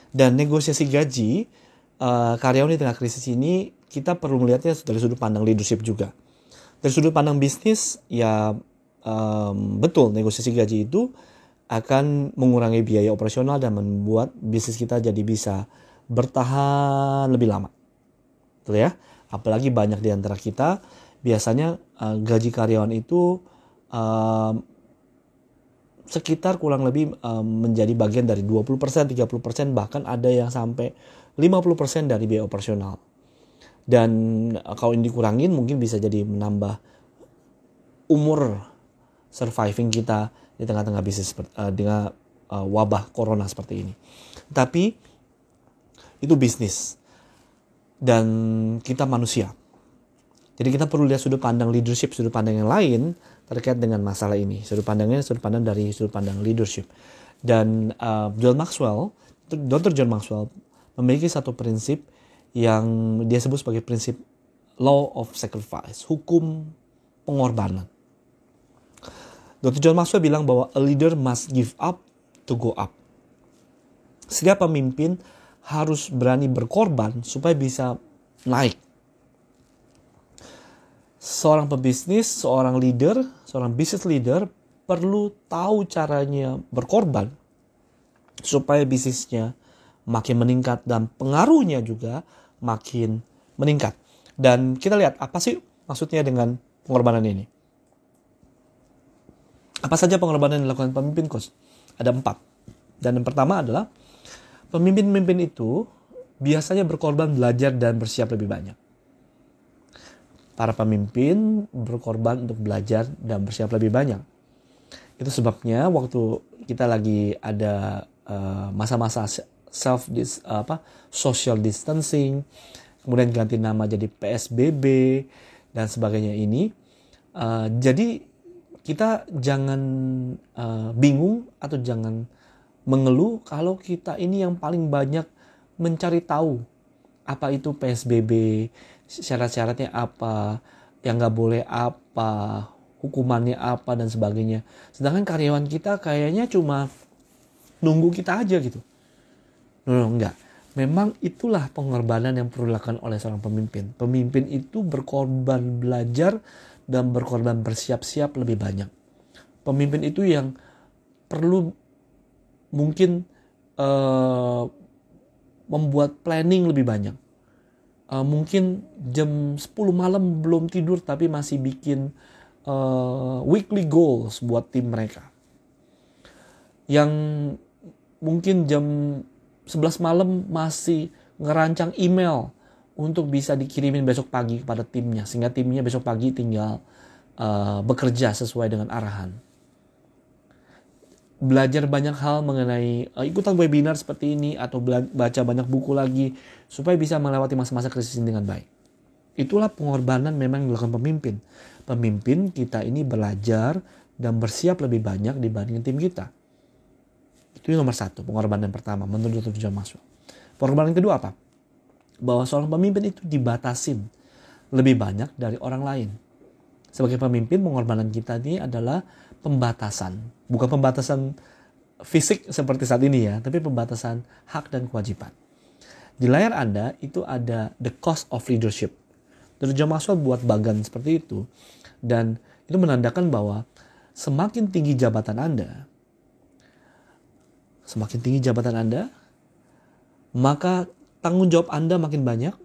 Dan negosiasi gaji karyawan di tengah krisis ini kita perlu melihatnya dari sudut pandang leadership juga. Dari sudut pandang bisnis ya betul negosiasi gaji itu akan mengurangi biaya operasional dan membuat bisnis kita jadi bisa bertahan lebih lama. Betul ya? Apalagi banyak di antara kita biasanya gaji karyawan itu sekitar kurang lebih menjadi bagian dari 20%, 30%, bahkan ada yang sampai 50% dari biaya operasional. Dan kalau ini dikurangin mungkin bisa jadi menambah umur surviving kita di tengah-tengah bisnis dengan wabah corona seperti ini. Tapi itu bisnis dan kita manusia. Jadi kita perlu lihat sudut pandang leadership, sudut pandang yang lain terkait dengan masalah ini. Sudut pandangnya sudut pandang dari sudut pandang leadership. Dan Dr. John Maxwell memiliki satu prinsip yang dia sebut sebagai prinsip law of sacrifice, hukum pengorbanan. Dr. John Maxwell bilang bahwa a leader must give up to go up. Setiap pemimpin harus berani berkorban supaya bisa naik. Seorang pebisnis, seorang leader, seorang business leader perlu tahu caranya berkorban supaya bisnisnya makin meningkat dan pengaruhnya juga makin meningkat. Dan kita lihat apa sih maksudnya dengan pengorbanan ini. Apa saja pengorbanan yang dilakukan pemimpin, Coach? Ada 4. Dan yang pertama adalah pemimpin-pemimpin itu biasanya berkorban belajar dan bersiap lebih banyak. Para pemimpin berkorban untuk belajar dan bersiap lebih banyak. Itu sebabnya waktu kita lagi ada masa-masa social distancing, kemudian ganti nama jadi PSBB dan sebagainya ini. Jadi kita jangan bingung atau jangan mengeluh kalau kita ini yang paling banyak mencari tahu apa itu PSBB, syarat-syaratnya apa, yang nggak boleh apa, hukumannya apa dan sebagainya. Sedangkan karyawan kita kayaknya cuma nunggu kita aja gitu. Enggak. Memang itulah pengorbanan yang perlu dilakukan oleh seorang pemimpin. Pemimpin itu berkorban belajar dan berkorban bersiap-siap lebih banyak. Pemimpin itu yang perlu mungkin membuat planning lebih banyak. Mungkin jam 10 malam belum tidur tapi masih bikin weekly goals buat tim mereka. Yang mungkin jam 11 malam masih ngerancang email untuk bisa dikirimin besok pagi kepada timnya. Sehingga timnya besok pagi tinggal bekerja sesuai dengan arahan. Belajar banyak hal mengenai ikutan webinar seperti ini atau baca banyak buku lagi supaya bisa melewati masa-masa krisis ini dengan baik. Itulah pengorbanan memang yang dilakukan pemimpin. Pemimpin kita ini belajar dan bersiap lebih banyak dibanding tim kita. Itu yang nomor 1, pengorbanan pertama menurut Dr. John Maxwell. Pengorbanan kedua apa? Bahwa seorang pemimpin itu dibatasin lebih banyak dari orang lain. Sebagai pemimpin, pengorbanan kita ini adalah pembatasan. Bukan pembatasan fisik seperti saat ini ya, tapi pembatasan hak dan kewajiban. Di layar Anda itu ada the cost of leadership. Dr. John Maxwell buat bagan seperti itu. Dan itu menandakan bahwa semakin tinggi jabatan Anda, maka tanggung jawab Anda makin banyak,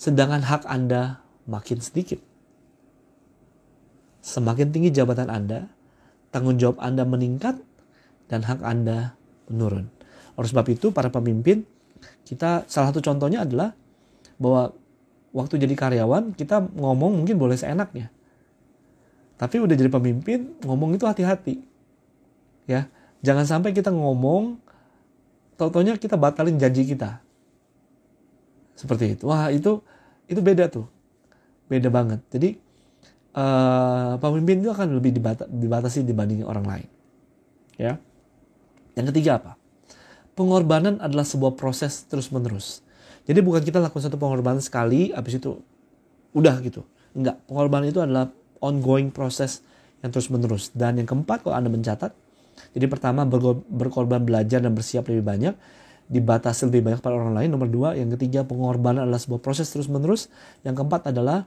sedangkan hak Anda makin sedikit. Semakin tinggi jabatan Anda, tanggung jawab Anda meningkat, dan hak Anda menurun. Oleh sebab itu, para pemimpin, kita salah satu contohnya adalah bahwa waktu jadi karyawan, kita ngomong mungkin boleh seenaknya. Tapi udah jadi pemimpin, ngomong itu hati-hati. Ya, jangan sampai kita ngomong, tau-taunya kita batalin janji kita. Seperti itu. Wah, itu beda tuh. Beda banget. Jadi, pemimpin itu akan lebih dibatasi dibanding orang lain. Ya. Yang ketiga apa? Pengorbanan adalah sebuah proses terus-menerus. Jadi bukan kita lakukan satu pengorbanan sekali, habis itu udah gitu. Enggak, pengorbanan itu adalah ongoing proses yang terus-menerus. Dan yang keempat, kalau Anda mencatat, jadi pertama berkorban belajar dan bersiap lebih banyak. dibatasi lebih banyak pada orang lain. Nomor 2, yang ketiga, pengorbanan adalah sebuah proses terus-menerus. Yang keempat adalah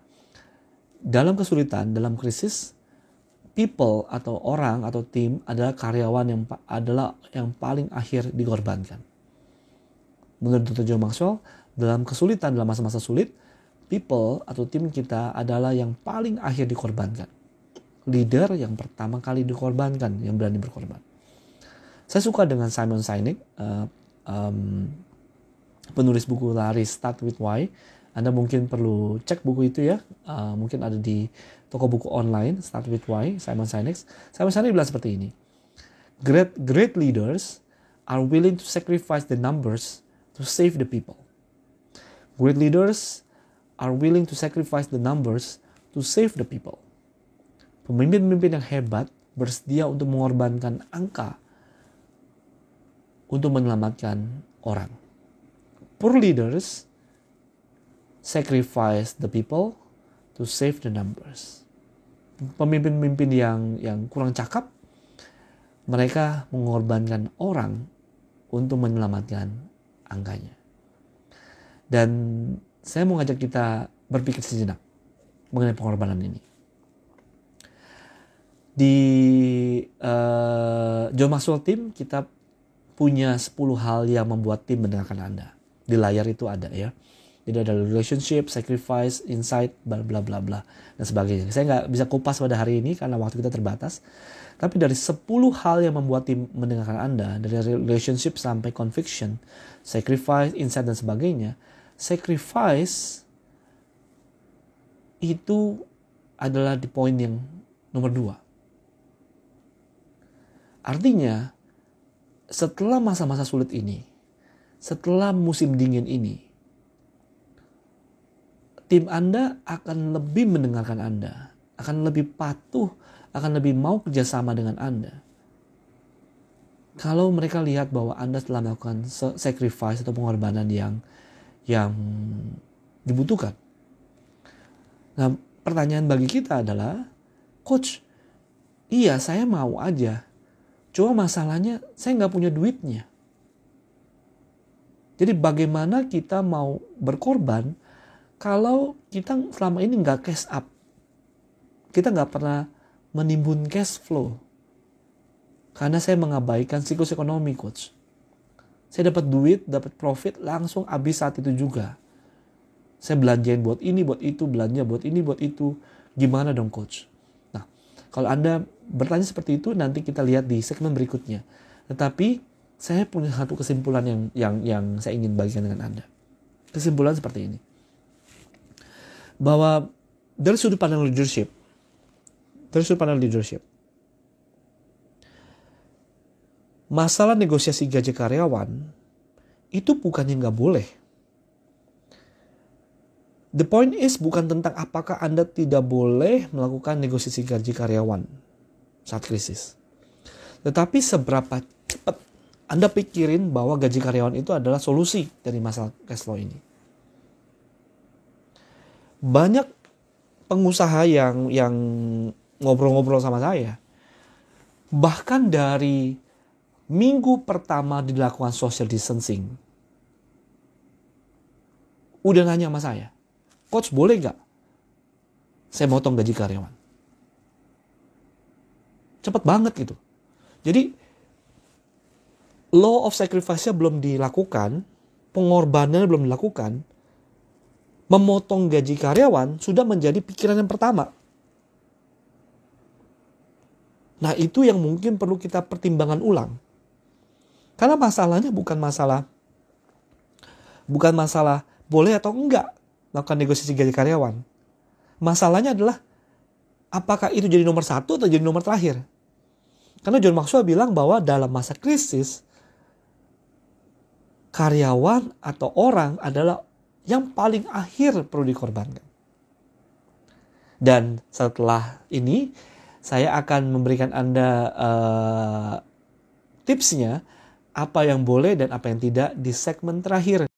dalam kesulitan, dalam krisis, people atau orang atau tim adalah karyawan yang paling akhir dikorbankan. Menurut Dr. John Maxwell, dalam kesulitan, dalam masa-masa sulit, people atau tim kita adalah yang paling akhir dikorbankan. Leader yang pertama kali dikorbankan, yang berani berkorban. Saya suka dengan Simon Sinek, penulis buku lari Start With Why. Anda mungkin perlu cek buku itu ya. Mungkin ada di toko buku online, Start With Why, Simon Sinek. Simon Sinek bilang seperti ini. Great leaders are willing to sacrifice the numbers to save the people. Great leaders are willing to sacrifice the numbers to save the people. Pemimpin-pemimpin yang hebat bersedia untuk mengorbankan angka untuk menyelamatkan orang. Poor leaders sacrifice the people to save the numbers. Pemimpin-pemimpin yang kurang cakap, mereka mengorbankan orang untuk menyelamatkan angkanya. Dan saya mau ngajak kita berpikir sejenak mengenai pengorbanan ini. Di John Maxwell Team kita punya 10 hal yang membuat tim mendengarkan Anda. Di layar itu ada ya. Jadi ada relationship, sacrifice, insight, bla bla bla bla dan sebagainya. Saya nggak bisa kupas pada hari ini karena waktu kita terbatas. Tapi dari 10 hal yang membuat tim mendengarkan Anda, dari relationship sampai conviction, sacrifice, insight dan sebagainya, sacrifice itu adalah di poin yang nomor 2. Artinya, setelah masa-masa sulit ini, setelah musim dingin ini, tim Anda akan lebih mendengarkan Anda, akan lebih patuh, akan lebih mau kerjasama dengan Anda. Kalau mereka lihat bahwa Anda telah melakukan sacrifice atau pengorbanan yang dibutuhkan. Nah, pertanyaan bagi kita adalah, Coach, iya saya mau aja, cuma masalahnya saya nggak punya duitnya. Jadi bagaimana kita mau berkorban kalau kita selama ini nggak cash up, kita nggak pernah menimbun cash flow, karena saya mengabaikan siklus ekonomi, Coach. Saya dapat duit, dapat profit, langsung habis saat itu juga. Saya belanjain buat ini, buat itu, belanja buat ini, buat itu. Gimana dong, Coach? Nah, kalau Anda bertanya seperti itu, nanti kita lihat di segmen berikutnya. Tetapi saya punya satu kesimpulan yang saya ingin bagikan dengan Anda. Kesimpulan seperti ini. Bahwa dari sudut pandang leadership, masalah negosiasi gaji karyawan itu bukannya nggak boleh. The point is bukan tentang apakah Anda tidak boleh melakukan negosiasi gaji karyawan saat krisis. Tetapi seberapa cepat Anda pikirin bahwa gaji karyawan itu adalah solusi dari masalah cash flow ini. Banyak pengusaha yang ngobrol-ngobrol sama saya, bahkan dari minggu pertama dilakukan social distancing, udah nanya sama saya, Coach boleh gak saya motong gaji karyawan? Cepet banget gitu. Jadi law of sacrifice-nya belum dilakukan, pengorbanannya belum dilakukan, memotong gaji karyawan sudah menjadi pikiran yang pertama. Nah, itu yang mungkin perlu kita pertimbangkan ulang. Karena masalahnya bukan masalah boleh atau enggak melakukan negosiasi gaji karyawan. Masalahnya adalah apakah itu jadi nomor 1 atau jadi nomor terakhir. Karena John Maxwell bilang bahwa dalam masa krisis, karyawan atau orang adalah yang paling akhir perlu dikorbankan. Dan setelah ini, saya akan memberikan Anda tipsnya, apa yang boleh dan apa yang tidak di segmen terakhir